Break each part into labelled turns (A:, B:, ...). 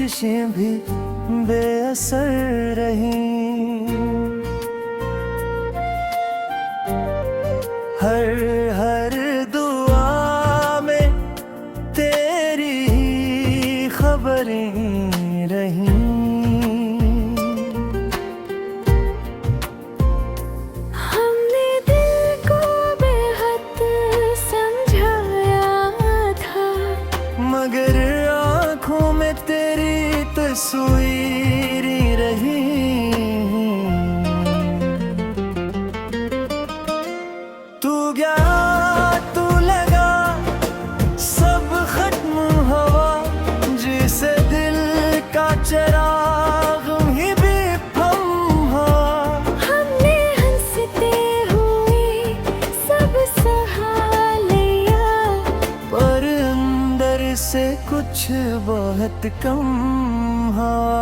A: कोशिशें भी बेअसर रहीं। हर हर दुआ में तेरी ही खबरें रहीं।
B: हमने दिल को बेहद समझाया था,
A: मगर आँखों में तेरी तस्वीर रही। तू गया तू लगा सब खत्म हुआ, जिसे दिल का चिराग ही बेफम हुआ।
B: हमने हंसते हुए सब सहा लिया,
A: पर अंदर से कुछ बहुत कम हुआ।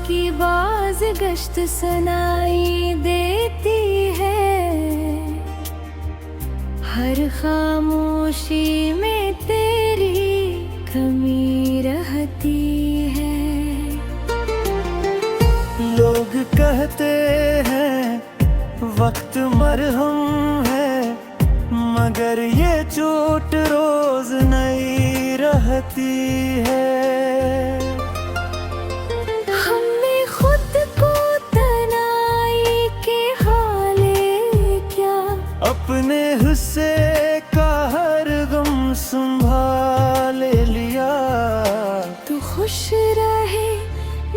B: की बाज गश्त सुनाई देती है, हर खामोशी में तेरी कमी रहती है।
A: लोग कहते हैं वक्त मरहम है, मगर ये चोट रोज नई रहती है। अपने हिस्से का हर गम संभाल लिया।
B: तू खुश रहे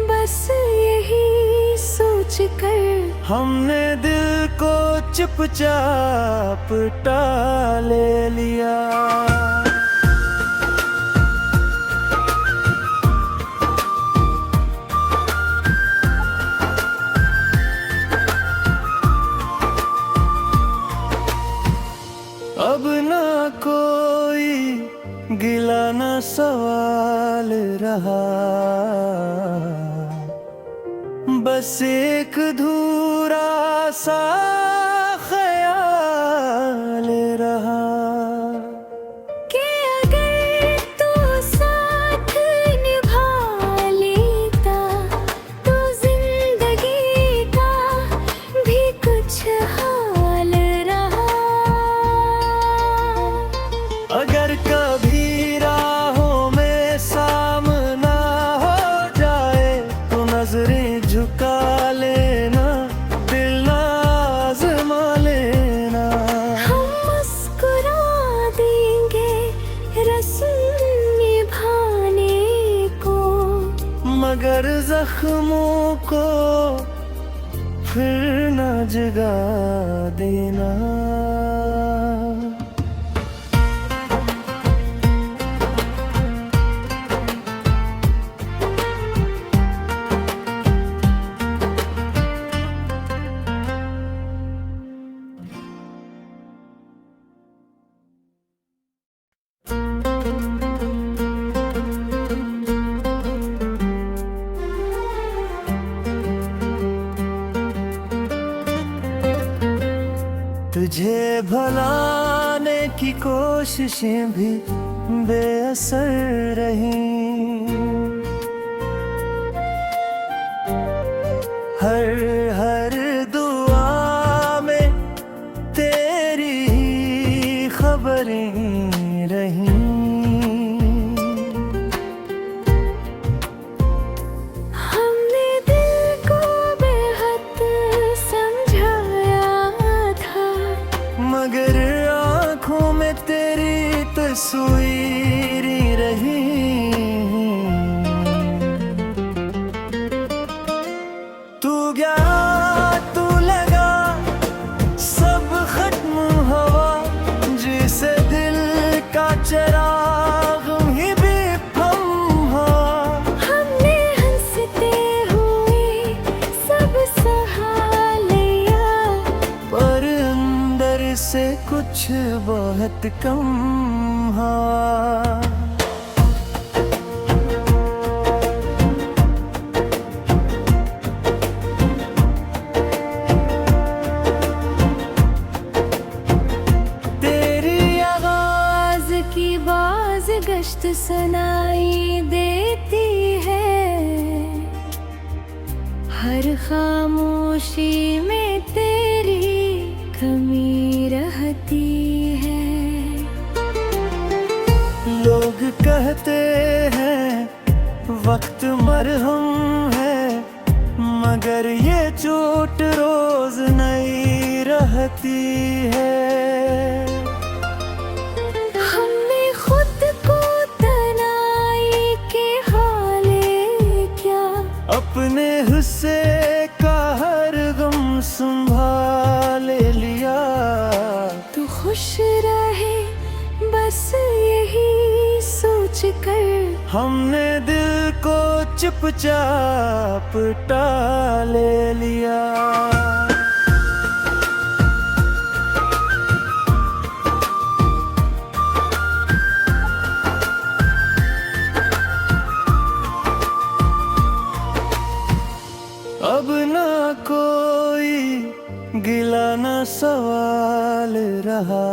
B: बस यही सोच कर,
A: हमने दिल को चुपचाप टाल लिया। अब ना कोई गिला ना सवाल रहा, बस एक धूरा सा ख्याल रहा
B: कि अगर तू साथ निभा लेता तो जिंदगी का भी कुछ हाल रहा।
A: अगर कभी राहों में सामना हो जाए तो नजरें झुका लेना, दिल ना आज़मा लेना।
B: हम मुस्कुरा देंगे रस्म निभाने को,
A: मगर जख्मों को फिर न जगा देना। तुझे भुलाने की कोशिशें भी बेअसर रहीं। हर हर दुआ में तेरी ही खबरें रहीं।
B: हमने दिल को बेहद समझाया था,
A: मगर आँखों में तेरी तस्वीर रही। तू गया तू लगा सब खत्म हुआ, जिसे दिल का चिराग ही बेफम हुआ।
B: हमने हंसते हुए सब सहा लिया,
A: पर अंदर से कुछ बहुत कम हुआ।
B: खामोशी में तेरी कमी रहती है।
A: लोग कहते हैं वक्त मरहम है, मगर ये चोट रोज नई रहती है।
B: हमने खुद को तनाई के हाले क्या,
A: अपने हिस्से का हर गम संभाल लिया।
B: तू खुश रहे बस यही सोच कर,
A: हमने दिल को चुपचाप टाल लिया। अब ना कोई गिला ना सवाल रहा,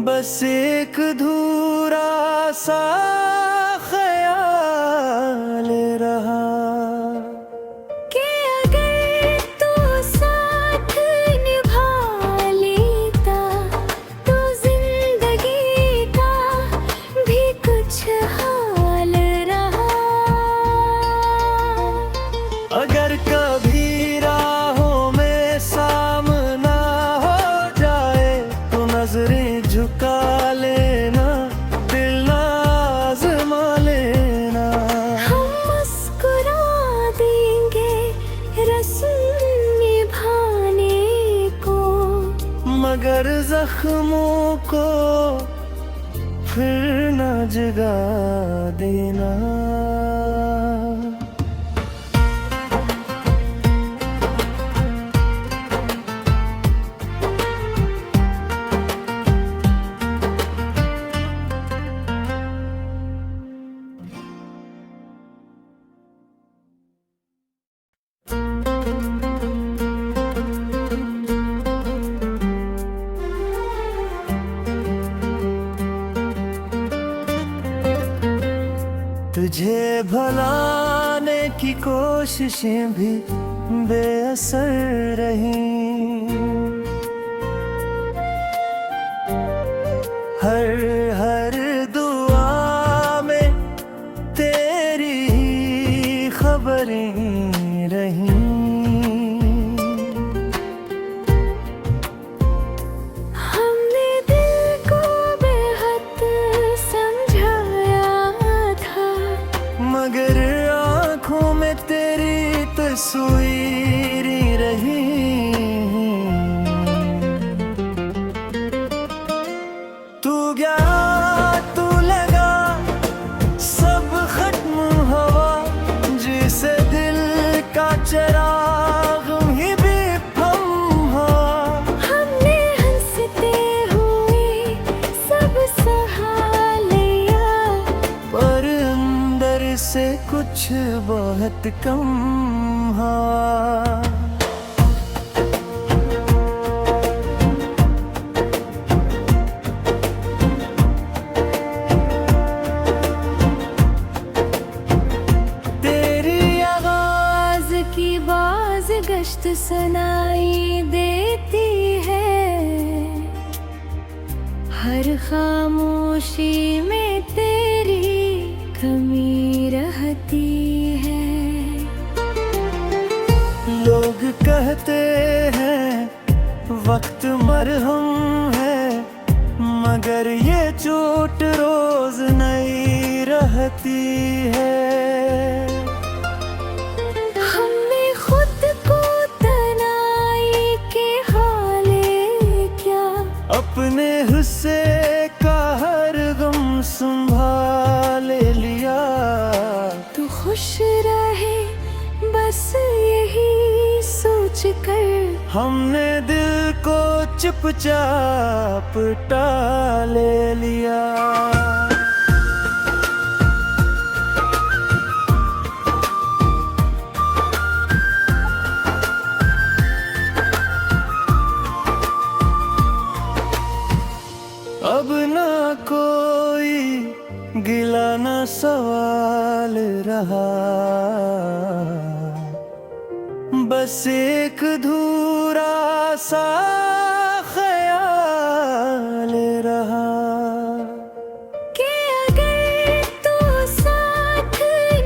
A: बस एक धूरा सा ख्याल रहा
B: कि अगर तू साथ निभा लेता तो जिंदगी का भी कुछ हाल रहा।
A: अगर कभी राहों में सामना हो जाए तो नजरें झुका लेना, दिल ना आज़मा लेना।
B: हम मुस्कुरा देंगे रस्म निभाने को,
A: मगर जख्मों को फिर न जगा देना। तुझे भुलाने की कोशिशें भी बेअसर रहीं। हर दुआ में तेरी ही खबरें रहीं।
B: हमने दिल को बेहद समझाया था,
A: मगर आँखों में तेरी तस्वीर रही। तू गया तू लगा सब खत्म हुआ, जिसे दिल का चिराग ही बेफम हुआ।
B: हमने हंसते हुए सब सहा लिया,
A: पर अंदर से कुछ बहुत कम हुआ। तेरी
B: आवाज की बाज गश्त सुनाई देती है, हर खामोशी में तेरी कमी रहती है।
A: लोग कहते हैं वक्त मरहम है, मगर ये चोट रोज नई रहती है।
B: हमने खुद को तनाई के हाले क्या,
A: अपने हिस्से का हर गम संभाल लिया।
B: तू खुश रहे बस यही सोच कर,
A: हमने दिल को चुपचाप टाल लिया। अब ना कोई गिला ना सवाल रहा। रहा, बस एक धूरा सा ख्याल रहा
B: कि अगर तू साथ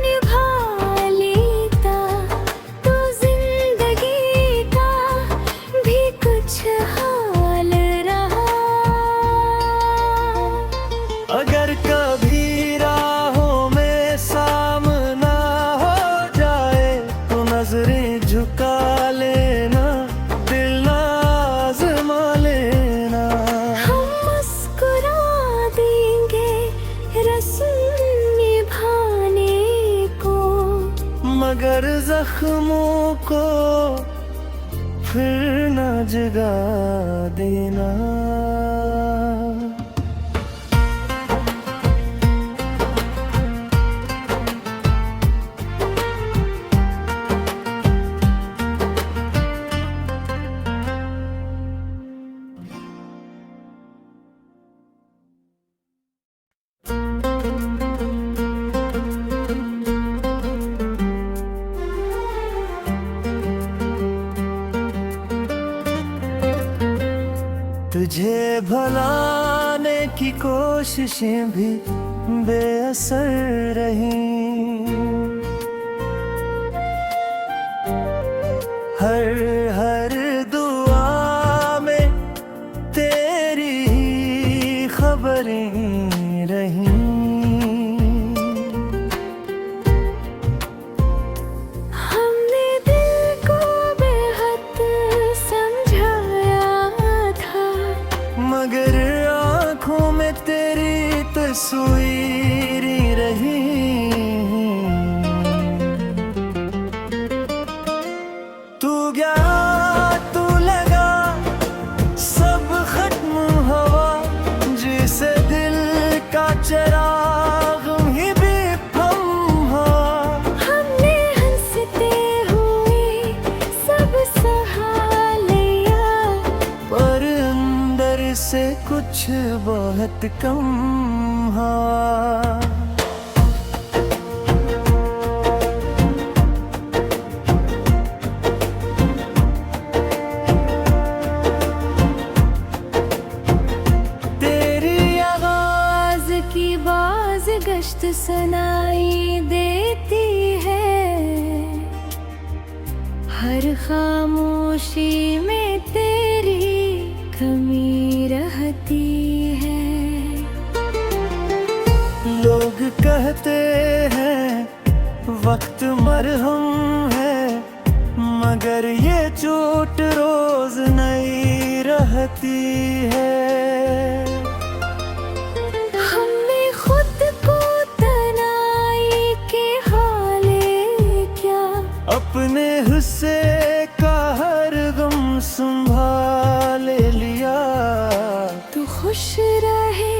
B: निभा लेता तो जिंदगी का भी कुछ हाल रहा।
A: अगर कभी राहों में सामना हो जाए तो नजरें झुका लेना, दिल ना आज़मा लेना।
B: हम मुस्कुरा देंगे रस्म निभाने को,
A: मगर जख्मों को फिर न जगा देना। तुझे भुलाने की कोशिशें भी बेअसर रहीं, हर दुआ में तेरी खबरें रहीं।
B: हमने दिल को बेहद समझाया था,
A: मगर आँखों में तेरी तस्वीर रही। तू गया तू लगा सब खत्म हुआ, जिसे दिल का चिराग ही भी थमा।
B: हमने हंसते हुए सब सहा लिया,
A: पर अंदर से कुछ बहुत कम हुआ।
B: की बाज गश्त सुनाई देती है, हर खामोशी में तेरी कमी रहती है।
A: लोग कहते हैं वक्त मरहम है, मगर ये चोट रोज नई रहती है। अपने हिस्से का हर गम संभाल लिया।
B: तू खुश रहे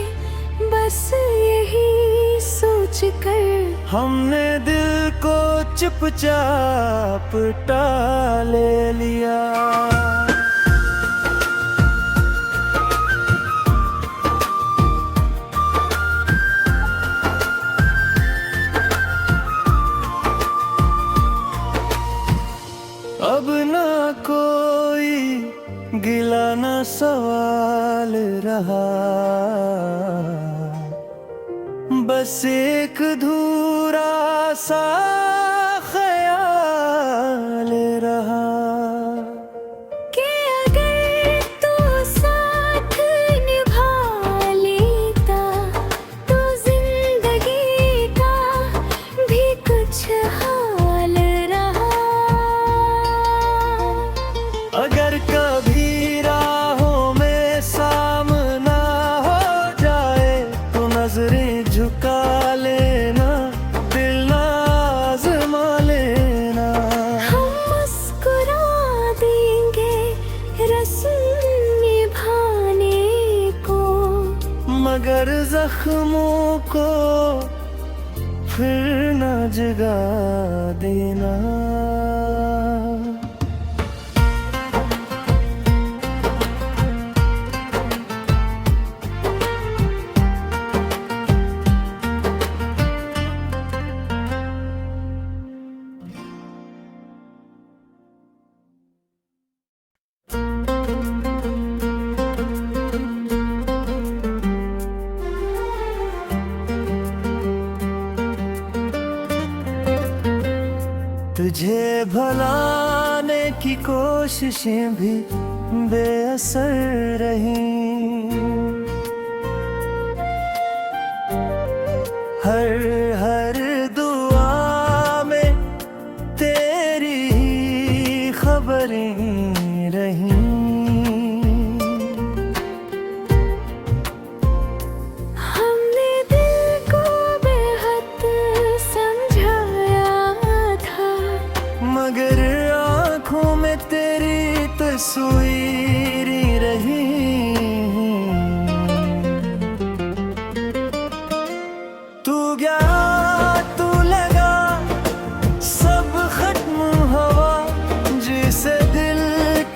B: बस यही सोच कर,
A: हमने दिल को चुपचाप टाल लिया। अब ना कोई गिला ना सवाल रहा, बस एक धूरा सा ख्याल रहा
B: कि अगर तू साथ निभा लेता तो जिंदगी का भी कुछ हाल रहा।
A: अगर कभी राहों में सामना हो जाए तो नजरें झुका लेना, दिल ना आज़मा लेना।
B: हम मुस्कुरा देंगे रस्म निभाने को,
A: मगर जख्मों को फिर न जगा देना। तुझे भुलाने की कोशिशें भी बेअसर रही। हर दुआ में तेरी ही खबरें रहीं।
B: हमने दिल को बेहद समझाया था,
A: मगर आँखों में तेरी तस्वीर रही। तू गया तू लगा सब खत्म हुआ, जिसे दिल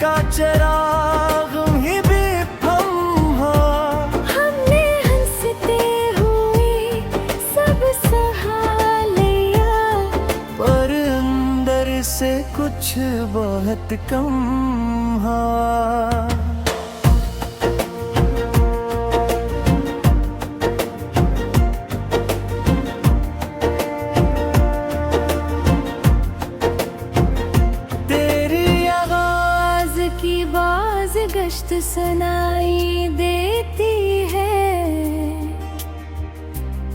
A: का चिराग ही भी थम हुआ।
B: हमने हंसते हुए सब सहा लिया,
A: पर अंदर से कुछ बहुत कम हुआ।
B: की बाज गश्त सुनाई देती है,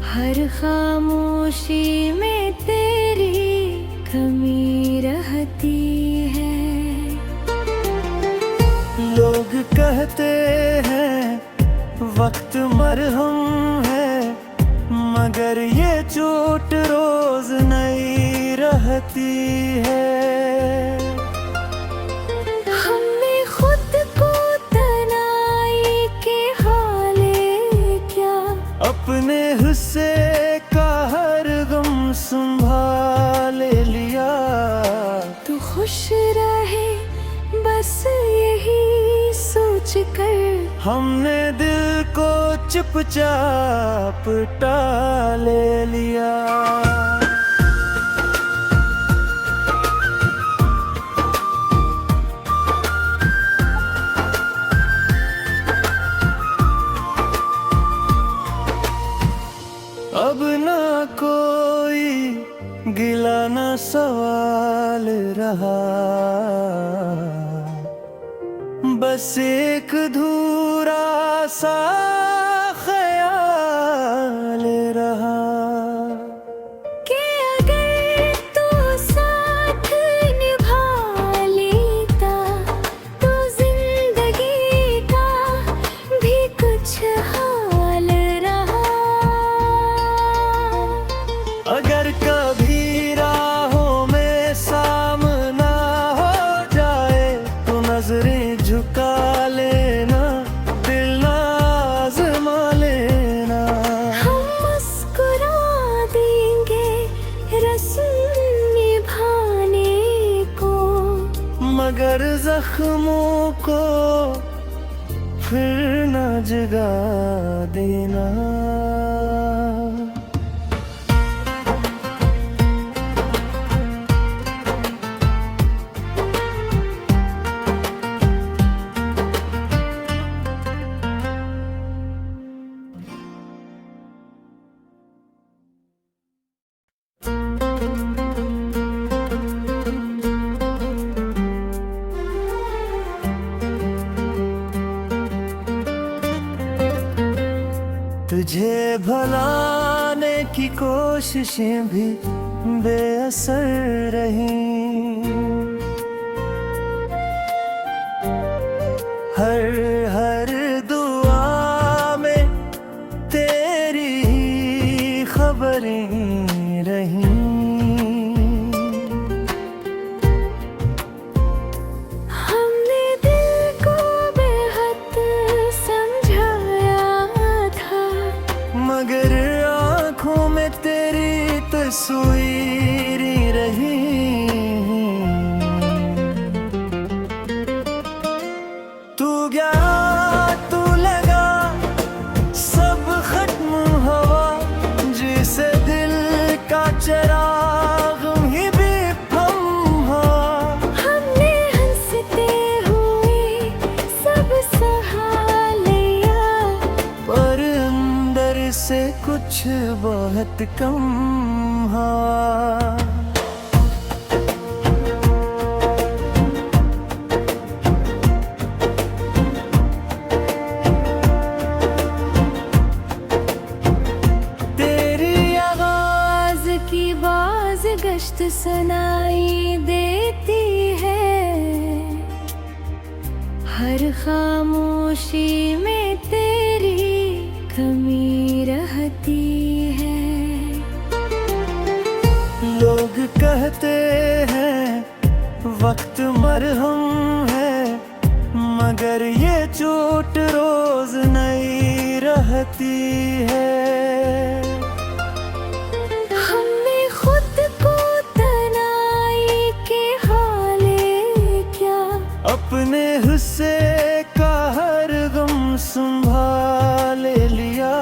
B: हर खामोशी में तेरी कमी रहती है।
A: लोग कहते हैं वक्त मरहम है, मगर ये चोट रोज नई रहती है। अपने हिस्से का हर गम संभाल लिया।
B: तू खुश रहे बस यही सोच कर,
A: हमने दिल को चुपचाप टाल लिया। अब ना कोई गिला ना सवाल रहा, बस एक धूरा सा ख्याल रहा
B: कि अगर तू साथ निभा लेता तो जिंदगी का भी कुछ हाल रहा।
A: अगर कभी राहों में सामना हो जाए तो नजरें झुका लेना, दिल ना आज़मा लेना।
B: हम मुस्कुरा देंगे रस्म निभाने को,
A: मगर जख्मों को फिर न जगा देना। तुझे भुलाने की कोशिशें भी बेअसर रहीं। हर दुआ में तेरी ही खबरें रहीं।
B: हमने दिल को बेहद समझाया था,
A: मगर आँखों में तेरी तस्वीर रही। तू गया तू लगा सब खत्म हुआ, जिसे दिल का चिराग ही भी थम हुआ।
B: हमने हंसते हुए सब सहा लिया,
A: पर अंदर से कुछ बहुत कम हुआ।
B: सुनाई देती है, हर खामोशी में तेरी कमी रहती है।
A: लोग कहते हैं वक्त मरहम है, मगर ये चोट रोज नई रहती है।
B: हमने खुद को तनाई के हाले क्या,
A: अपने हिस्से का हर गम संभाल लिया।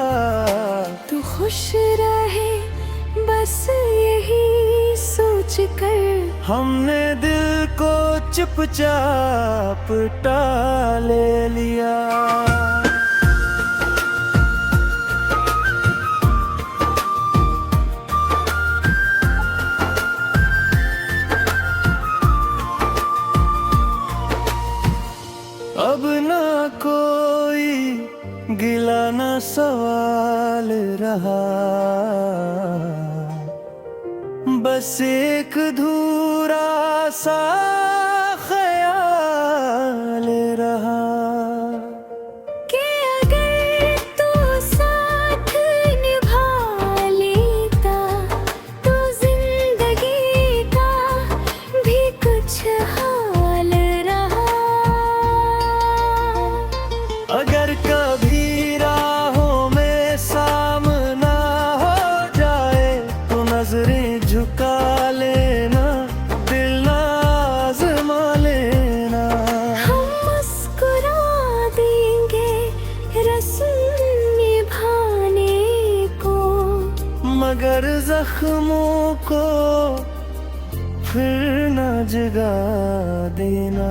B: तू खुश रहे बस यही सोच कर,
A: हमने दिल को चुपचाप टाल लिया। अब ना कोई गिला ना सवाल रहा, बस एक धूरा सा ख्याल रहा
B: कि अगर तू साथ निभा लेता तो जिंदगी का भी कुछ हाल रहा।
A: अगर कभी राहों में सामना हो जाए तो नजरें झुका लेना, दिल ना आज़मा लेना।
B: हम मुस्कुरा देंगे रस्म निभाने को,
A: मगर जख्मों को फिर न जगा देना।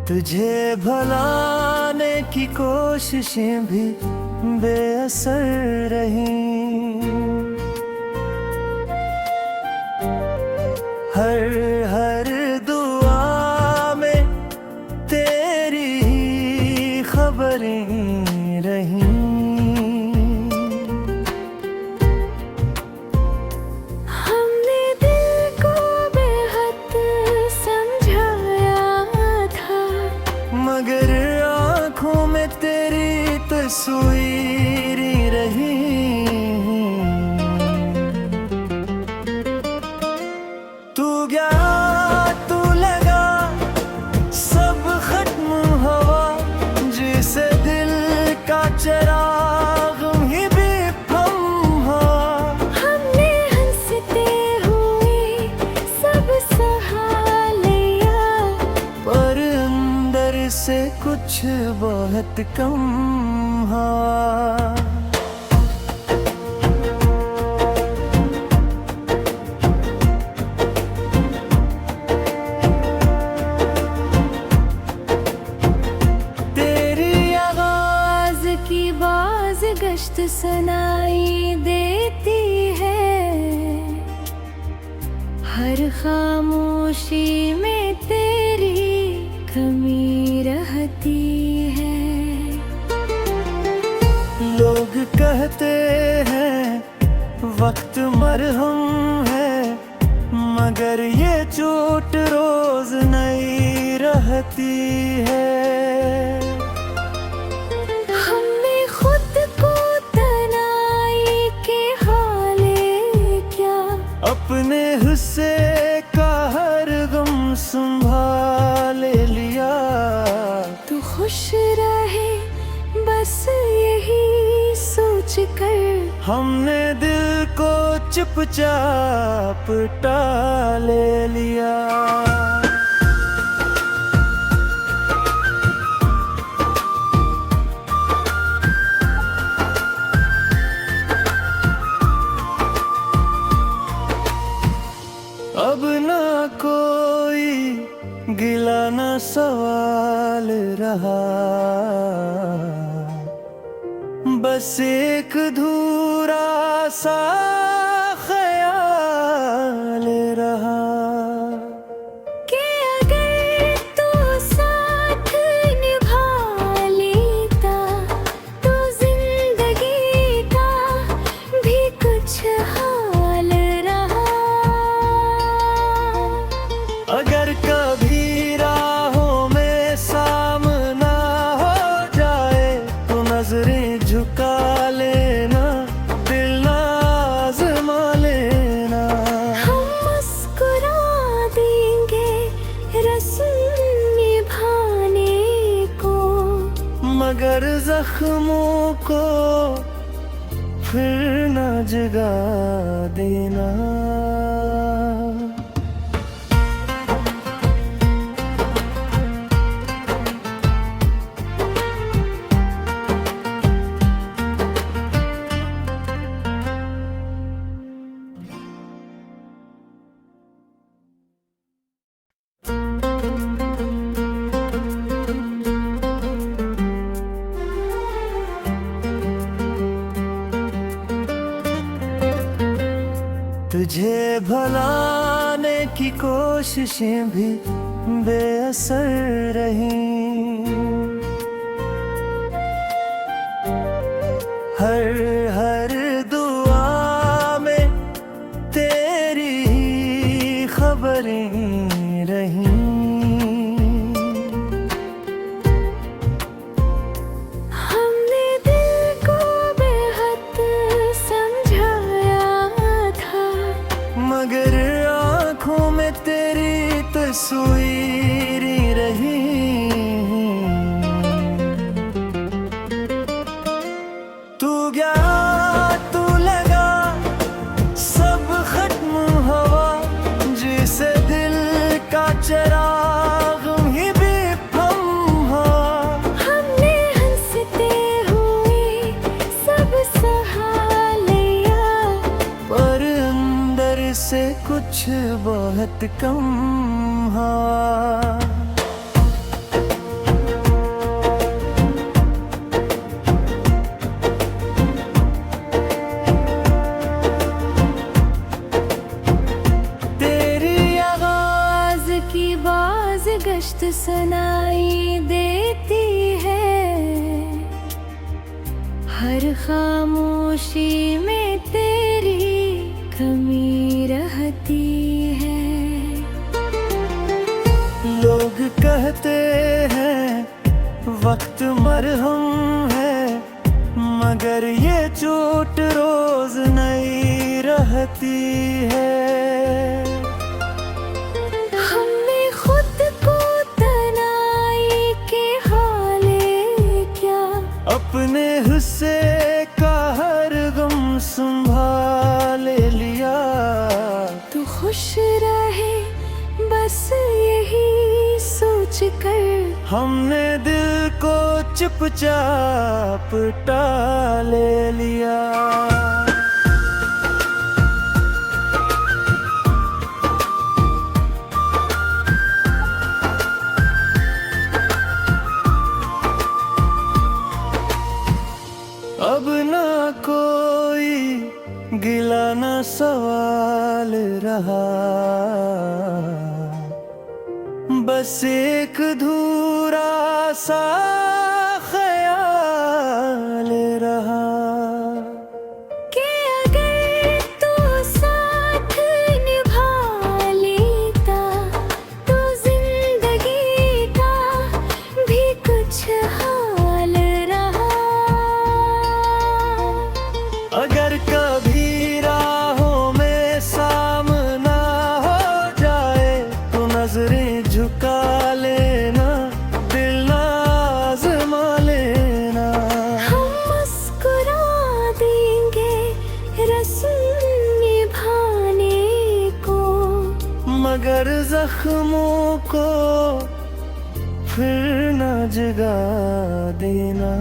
A: तुझे भुलाने की कोशिशें भी बेअसर रहीं, हर दुआ में तेरी ही खबरें रहीं।
B: हमने दिल को बेहद समझाया था,
A: मगर आँखों में तेरी तस्वीरें रही। तू गया तू लगा सब खत्म हुआ, जिसे दिल का चिराग ही भी थम हुआ।
B: हमने हंसते हुए सब सहा लिया,
A: पर अंदर से कुछ बहुत कम हुआ। तेरी
B: आवाज की बाज गश्त सुनाई देती है, हर खामोशी में तेरी कमी रहती है।
A: लोग कहते हैं वक्त मरहम है, मगर ये चोट रोज नई रहती है।
B: हमने खुद को तनाई के हाले क्या,
A: अपने हिस्से का हर गम संभाल लिया।
B: तू खुश रहे बस यही सोच कर,
A: हमने दिल को चुपचाप टाल लिया। अब ना को गिला न सवाल रहा, बस एक धूरा सा ख्याल रहा
B: कि अगर तू साथ निभा लेता तो जिंदगी का भी कुछ हाल रहा।
A: अगर कभी राहों में सामना हो जाए तो नजरें झुका लेना, दिल ना आज़मा लेना।
B: हम मुस्कुरा देंगे रस्म निभाने को,
A: मगर जख्मों को फिर न जगा देना। तुझे भुलाने की कोशिशें भी बेअसर रहीं, हर दुआ में तेरी ही खबरें रहीं।
B: हमने दिल को बेहद समझाया था,
A: मगर आँखों में तेरी तस्वीर रही। तू गया तू लगा सब खत्म हुआ, जिसे दिल का चिराग ही भी थमा।
B: हमने हंसते हुए सब सहा लिया,
A: पर अंदर से कुछ बहुत कम हुआ। तेरी
B: आवाज की बाज गश्त सुनाई देती है, हर खामोशी में तेरी कमी रहती है।
A: लोग कहते हैं वक्त मरहम है, मगर ये चोट रोज नई रहती है।
B: हमने खुद को तनाई के हाले क्या,
A: अपने हिस्से का हर गम संभाल लिया।
B: तू खुश रहे बस यही सोच कर,
A: हमने दिल को चुपचाप टाल लिया। अब ना कोई गिला ना सवाल रहा, बस एक धूरा सा ख्याल रहा
B: कि अगर तू साथ निभा लेता तो जिंदगी का भी कुछ हाल रहा।
A: अगर कभी राहों में सामना हो जाए तो नजरें झुका लेना, दिल ना आज़मा लेना।
B: हम मुस्कुरा देंगे रस्म निभाने को,
A: मगर जख्मों को फिर न जगा देना।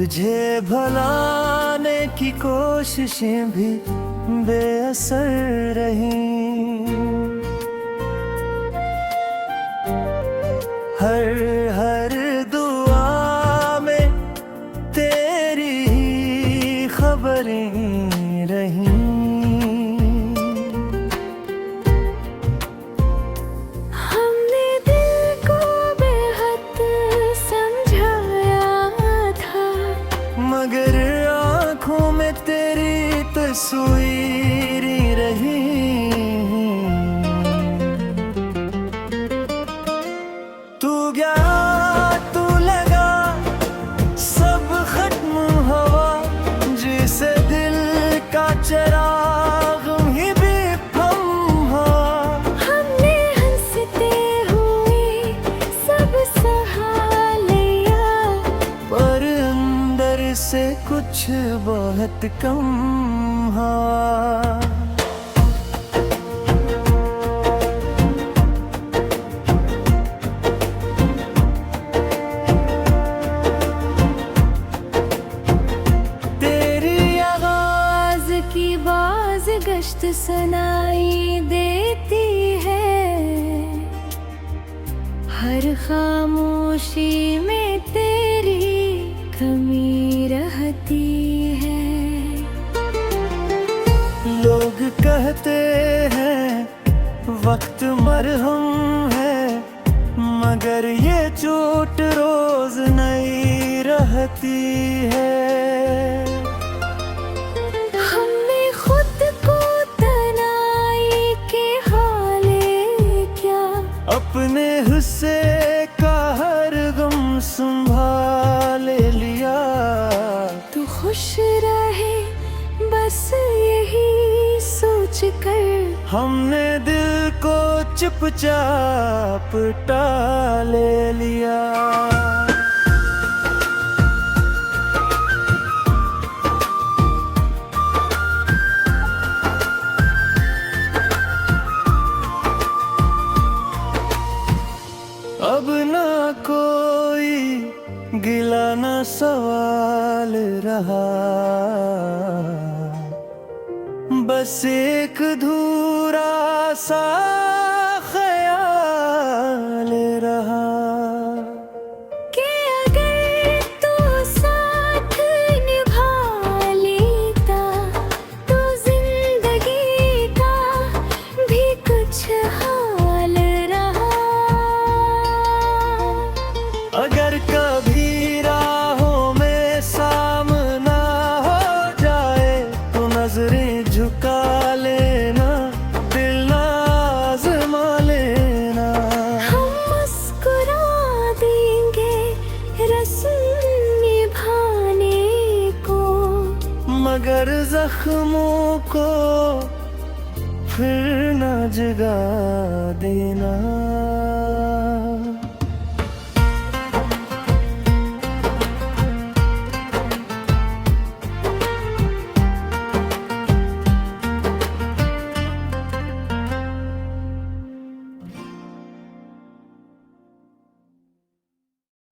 A: तुझे भुलाने की कोशिशें भी बेअसर रही। हर दुआ में तेरी ही खबरें रहीं।
B: हमने दिल को बेहद समझाया था,
A: मगर आँखों में तेरी तस्वीर रही। तू गया तू लगा सब खत्म हुआ, जिसे दिल का चिराग ही भी हुआ।
B: हमने हंसते हुए सब सहा लिया,
A: पर अंदर से कुछ बहुत कम हुआ।
B: की बाज गश्त सुनाई देती है, हर खामोशी में तेरी कमी रहती है।
A: लोग कहते हैं वक्त मरहम है, मगर ये चोट रोज नई रहती है। अपने हिस्से का हर गम संभाल लिया।
B: तू खुश रहे बस यही सोच कर,
A: हमने दिल को चुपचाप टाल लिया। अब ना कोई गिला ना सवाल रहा, बस एक धूरा सा ख्याल रहा
B: कि अगर तू साथ निभा लेता तो जिंदगी का भी कुछ हाल रहा।
A: अगर कभी राहों में सामना हो जाए तो नजरें झुका लेना, दिल ना आज़मा लेना।
B: हम मुस्कुरा देंगे रस्म निभाने को,
A: मगर जख्मों को फिर ना जगा देना।